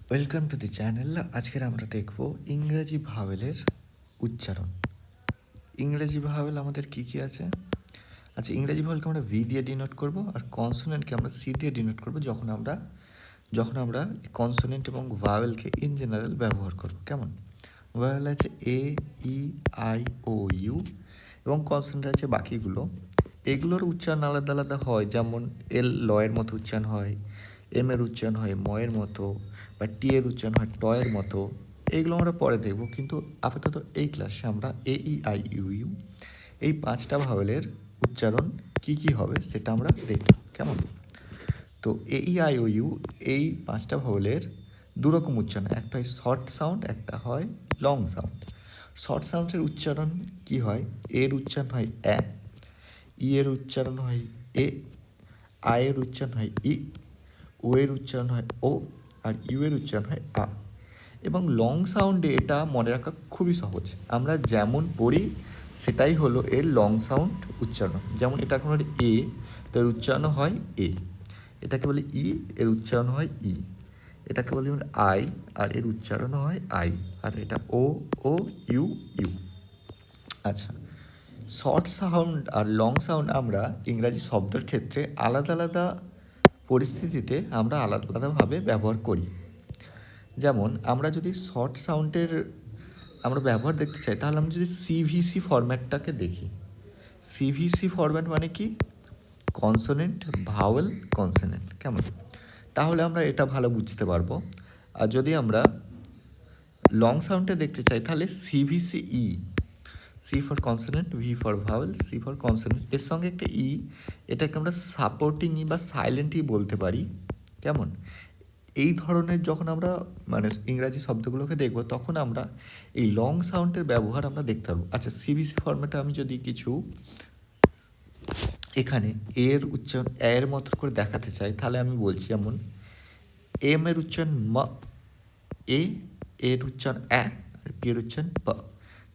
Welcome to the channel. আজকের আমরা দেখব ইংরেজি ভাওয়েলের উচ্চারণ। ইংরেজি ভাওয়েল আমাদের কি কি আছে? আচ্ছা, ইংরেজি ভাওয়েলকে আমরা ভি দিয়ে ডিনোট করব, আর কনসোনেন্টকে আমরা সি দিয়ে ডিনোট করব যখন আমরা কনসোনেন্ট এবং ভাওয়েলকে ইন জেনারেল ব্যবহার করব। কেমন? ভাওয়েল আছে এ, ই, আই, ও, ইউ, এবং কনসোনেন্ট আছে বাকিগুলো। এগুলোর উচ্চারণ আলাদা আলাদা হয়, যেমন এল লয়ের মতো উচ্চারণ হয়, এম এর উচ্চারণ হয় ময়ের মতো, বা টি এর উচ্চারণ হয় টয়ের মতো। এইগুলো আমরা পরে দেখব, কিন্তু আপাতত এই ক্লাসে আমরা এ, ই, আই, ইউ, ইউ এই 5টা ভাওয়েলের উচ্চারণ কি কি হবে সেটা আমরা দেখব। কেমন? তো এ, ই, আই, ও, ইউ এই 5টা ভাওয়েলের দুরকম উচ্চারণ, একটা হয় শর্ট সাউন্ড, একটা হয় লং সাউন্ড। শর্ট সাউন্ডের উচ্চারণ কি হয়? এর উচ্চারণ হয় এ, ই এর উচ্চারণ হয় এ, আই এর উচ্চারণ হয় ই, ও এর উচ্চারণ হয় ও, আর ইউ এর উচ্চারণ হয় আ। এবং লং সাউন্ডে এটা মনে রাখা খুবই সহজ, আমরা যেমন পড়ি সেটাই হলো এর লং সাউন্ড উচ্চারণ। যেমন এটা এখন এ, তো এর উচ্চারণ হয় এ। এটাকে বলি ই, এর উচ্চারণ হয় ই। এটাকে বলি আই, আর এর উচ্চারণ হয় আই। আর এটা ও, ও, ইউ, ইউ। আচ্ছা, শর্ট সাউন্ড আর লং সাউন্ড আমরা ইংরাজি শব্দের ক্ষেত্রে আলাদা আলাদা পরিস্থিতিতে আমরা আলাদা আলাদাভাবে ব্যবহার করি। যেমন আমরা যদি শর্ট সাউন্ডের আমরা ব্যবহার দেখতে চাই, তাহলে আমরা যদি সিভিসি ফরম্যাটটাকে দেখি। সিভিসি ফরম্যাট মানে কি? Consonant, vowel, consonant. কেমন? তাহলে আমরা এটা ভালো বুঝতে পারবো। আর যদি আমরা লং সাউন্ডে দেখতে চাই, তাহলে CVC e, C for consonant, V for vowel, C for consonant, এর সঙ্গে একটা ই, এটাকে আমরা সাপোর্টিং ই বা সাইলেন্ট ই বলতে পারি। কেমন? এই ধরনের যখন আমরা মানে ইংরাজি শব্দগুলোকে দেখব, তখন আমরা এই লং সাউন্ডের ব্যবহার আমরা দেখতে পারবো। আচ্ছা, সিবিসি ফর্মেটে আমি যদি কিছু এখানে এর উচ্চারণ এর মতো করে দেখাতে চাই, তাহলে আমি বলছি যেমন এম এর উচ্চারণ ম, এ এর উচ্চারণ এ, আর পি এর উচ্চারণ প।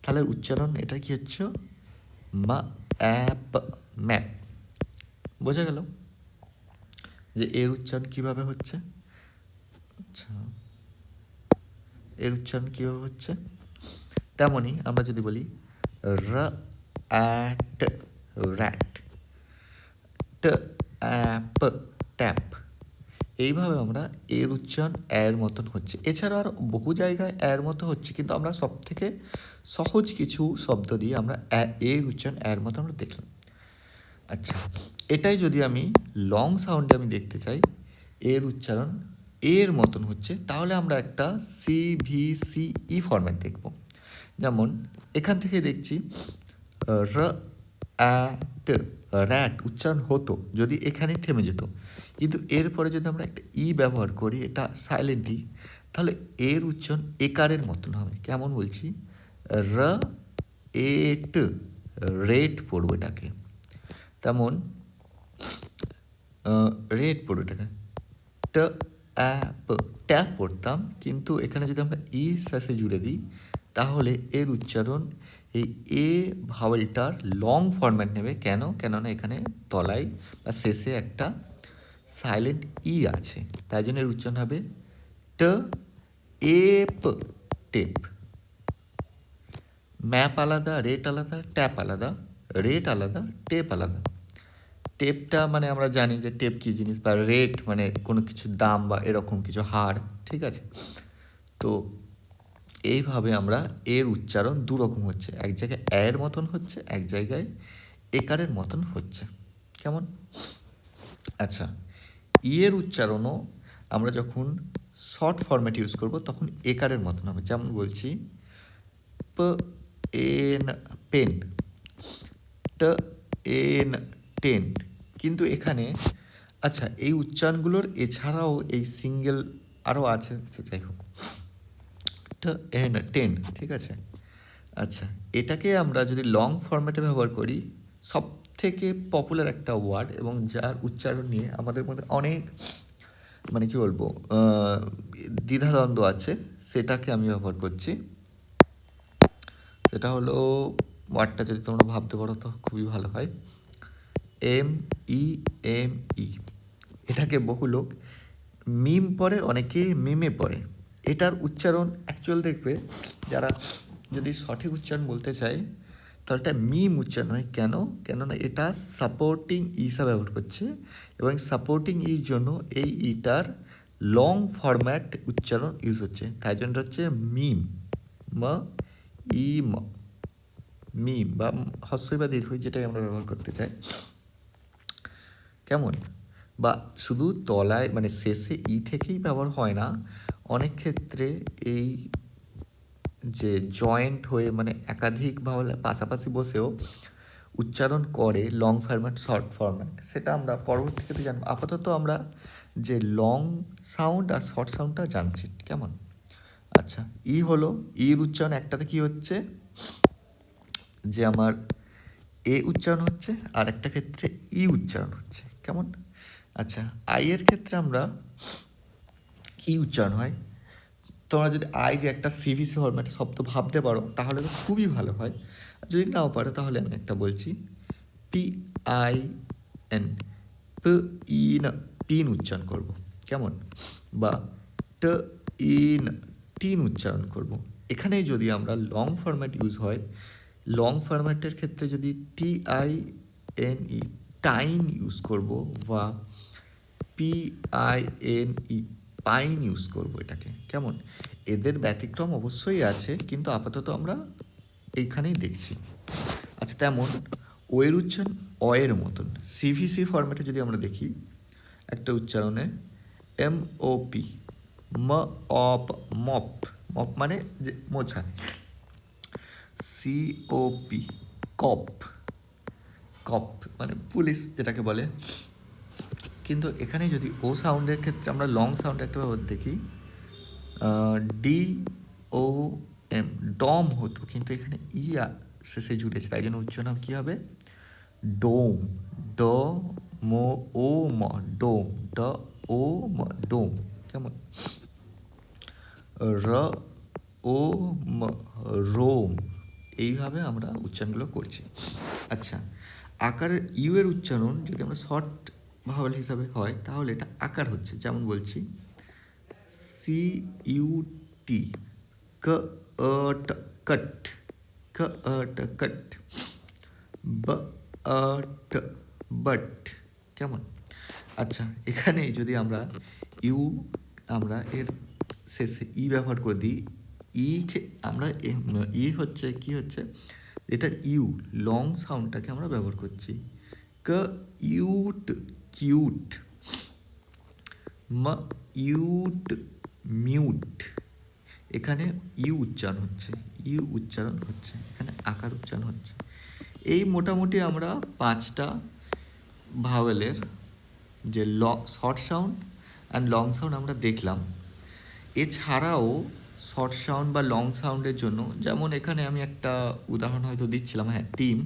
তাহলে উচ্চারণ এটা কি হচ্ছে? মা অ্যাপ, ম্যাপ। বোঝা গেল যে এর উচ্চারণ কিভাবে হচ্ছে? আচ্ছা, এর উচ্চারণ কীভাবে হচ্ছে? তেমনই আমরা যদি বলি র অ্যাট, র্যাট, ট অ্যাপ, ট্যাপ, এইভাবে আমরা এর উচ্চারণ এর মতন হচ্ছে। এছাড়া আর বহু জায়গায় এর মতো হচ্ছে, কিন্তু আমরা সব থেকে সহজ কিছু শব্দ দিয়ে আমরা এর উচ্চারণ এর মতো আমরা দেখলাম। আচ্ছা, এটাই যদি আমি লং সাউন্ডে আমি দেখতে চাই এর উচ্চারণ এর মতন হচ্ছে, তাহলে আমরা একটা সিভিসিই ফরম্যাট দেখব। যেমন এখান থেকে দেখছি র অ্যাট, র্যাট উচ্চারণ হতো যদি এখানেই থেমে যেত, কিন্তু এরপরে যদি আমরা একটা ই ব্যবহার করি, এটা সাইলেন্টলি, তাহলে এর উচ্চারণ একারের মতন হবে। কেমন বলছি? র এট, রেট পড়বো এটাকে। তেমন রেট পড়বো এটাকে। ট অ্যাপ, ট্যাপ পড়তাম, কিন্তু এখানে যদি আমরা ই সাথে জুড়ে দিই, তাহলে এর উচ্চারণ এই এ ভাওয়েলটার লং ফরম্যাট নেবে। কেন? কেননা এখানে তলায় বা শেষে একটা সাইলেন্ট ই আছে, তাই জন্য এর উচ্চারণ হবে ট এপ, টেপ। ম্যাপ আলাদা, রেট আলাদা, ট্যাপ আলাদা, রেট আলাদা, টেপ আলাদা। টেপটা মানে আমরা জানি যে টেপ কী জিনিস, বা রেট মানে কোনো কিছুর দাম বা এরকম কিছু হার। ঠিক আছে? তো এইভাবে আমরা এর উচ্চারণ দুরকম হচ্ছে, এক জায়গায় এর মতন হচ্ছে, এক জায়গায় একারের মতন হচ্ছে। কেমন? আচ্ছা, এর উচ্চারণও আমরা যখন শর্ট ফরম্যাট ইউজ করব, তখন একারের মতন হবে। যেমন বলছি প এন, পেন, ট এন, টেন। কিন্তু এখানে আচ্ছা, এই উচ্চারণগুলোর এছাড়াও এই সিঙ্গেল আরও আছে, যাই হোক, ট এন, টেন। ঠিক আছে? আচ্ছা, এটাকে আমরা যদি লং ফরম্যাটে ব্যবহার করি, সব থেকে পপুলার একটা ওয়ার্ড এবং যার উচ্চারণ নিয়ে আমাদের মধ্যে অনেক মানে কি বলবো দ্বিধাদ্বন্দ্ব আছে, সেটাকে আমি ব্যবহার করছি। সেটা হলো, ওয়ার্ডটা যদি তোমরা ভাবতে পারো তো খুবই ভালো হয়। M E, M E. এটাকে বহু লোক মিম পড়ে, অনেকে মিমে পড়ে। এটার উচ্চারণ অ্যাকচুয়াল দেখবে যারা যদি সঠিক উচ্চারণ বলতে চায় তাহলে এটা মিম উচ্চারণ হয়। কেননা এটা সাপোর্টিং হিসাবে ব্যবহার করছে এবং সাপোর্টিং ইর জন্য এই ইটার লং ফরম্যাট উচ্চারণ ইউজ হচ্ছে, তাই জন্য হচ্ছে মিম, ম ই ম, মিম বা হস্যই বা দীর্ঘই যেটাই আমরা ব্যবহার করতে চাই। কেমন? বা শুধু তলায় মানে শেষে ই থেকেই ব্যবহার হয় না, অনেক ক্ষেত্রে এই যে জয়েন্ট হয়ে মানে একাধিক ভাওয়াল পাশাপাশি বসেও উচ্চারণ করে লং ফরম্যাট শর্ট ফরম্যাট, সেটা আমরা পরবর্তী ক্ষেত্রে জানবো। আপাতত আমরা যে লং সাউন্ড আর শর্ট সাউন্ডটা জানছি। কেমন? আচ্ছা, ই হলো, ইর উচ্চারণ একটাতে কি হচ্ছে যে আমার এ উচ্চারণ হচ্ছে আর একটা ক্ষেত্রে ই উচ্চারণ হচ্ছে। কেমন? আচ্ছা, আই এর ক্ষেত্রে আমরা ই উচ্চারণ হয়। তোমরা যদি আই দিয়ে একটা সিভিসি ফরম্যাটে শব্দ ভাবতে পারো তাহলে তো খুবই ভালো হয়, যদি নাও পারো তাহলে আমি একটা বলছি, পি আই এন, প ইন, টিন উচ্চারণ করব। কেমন? বা ট ইন, টিন উচ্চারণ করব। এখানে যদি আমরা লং ফরম্যাট ইউজ হয়, লং ফরম্যাটের ক্ষেত্রে যদি T I N E, tine use করব, বা P I N E, pine use করব এটাকে। কেমন? এদের ব্যতিক্রম অবশ্যই আছে, কিন্তু আপাতত আমরা এইখানেই দেখছি। আচ্ছা, তেমন ওয়ের উচ্চারণ অয়ের মতন। সিভিসি ফরম্যাটে যদি আমরা দেখি একটা উচ্চারণে এম ও পি, ম অপ, মপ, মপ মানে যে মোছা, সি ও পি, কপ, কপ মানে পুলিশ যেটাকে বলে। কিন্তু এখানে যদি ও সাউন্ডের ক্ষেত্রে আমরা লং সাউন্ড একটা ব্যবহার দেখি, ডি ও এম, ডম হতো, কিন্তু এখানে ই শেষে জুড়েছে, তাই জন্য উচ্চারণ কী হবে? ডোম, ড মো ও ম, ডোম, ড ও ম, ডোম। কেমন? র ও ম, রোম। এইভাবে আমরা উচ্চারণগুলো করছি। আচ্ছা, আকারের ইউ এর উচ্চারণ যদি আমরা শর্ট ভাওয়াল হিসাবে হয় তাহলে এটা আকার হচ্ছে। যেমন বলছি, সি ইউ টি, ক ট, কট, ক ট কট, ব ট, বট। কেমন? আচ্ছা, এখানে যদি আমরা ইউ, আমরা এর শেষে ই ব্যবহার করে দিই, আমরা ই হচ্ছে কি হচ্ছে, এটার ইউ লং সাউন্ডটাকে আমরা ব্যবহার করছি। ক ইউট, কিউট, ম ইউট, মিউট। এখানে ইউ উচ্চারণ হচ্ছে, ইউ উচ্চারণ হচ্ছে, এখানে আকার উচ্চারণ হচ্ছে। এই মোটামুটি আমরা 5টা ভাওয়েলের যে short sound and long sound আমরা দেখলাম। এছাড়াও শর্ট সাউন্ড বা লং সাউন্ডের জন্য, যেমন এখানে আমি একটা উদাহরণ হয়তো দিচ্ছিলাম, হ্যাঁ, টিম,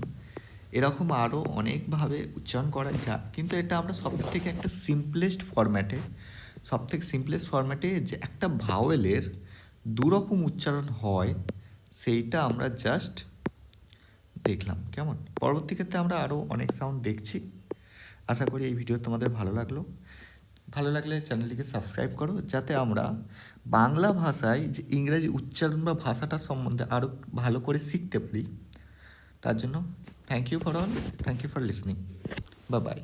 এরকম আরও অনেকভাবে উচ্চারণ করা যায়, কিন্তু এটা আমরা সবথেকে একটা সিম্পলেস্ট ফরম্যাটে যে একটা ভাওয়েলের দুরকম উচ্চারণ হয় সেইটা আমরা জাস্ট দেখলাম। কেমন? পরবর্তী ক্ষেত্রে আমরা আরও অনেক সাউন্ড দেখছি। আশা করি এই ভিডিও তোমাদের ভালো লাগলে চ্যানেলটিকে সাবস্ক্রাইব করো, যাতে আমরা বাংলা ভাষায় যে ইংরেজি উচ্চারণ বা ভাষাটার সম্বন্ধে আরও ভালো করে শিখতে পারি। তার জন্য thank you for listening. Bye by.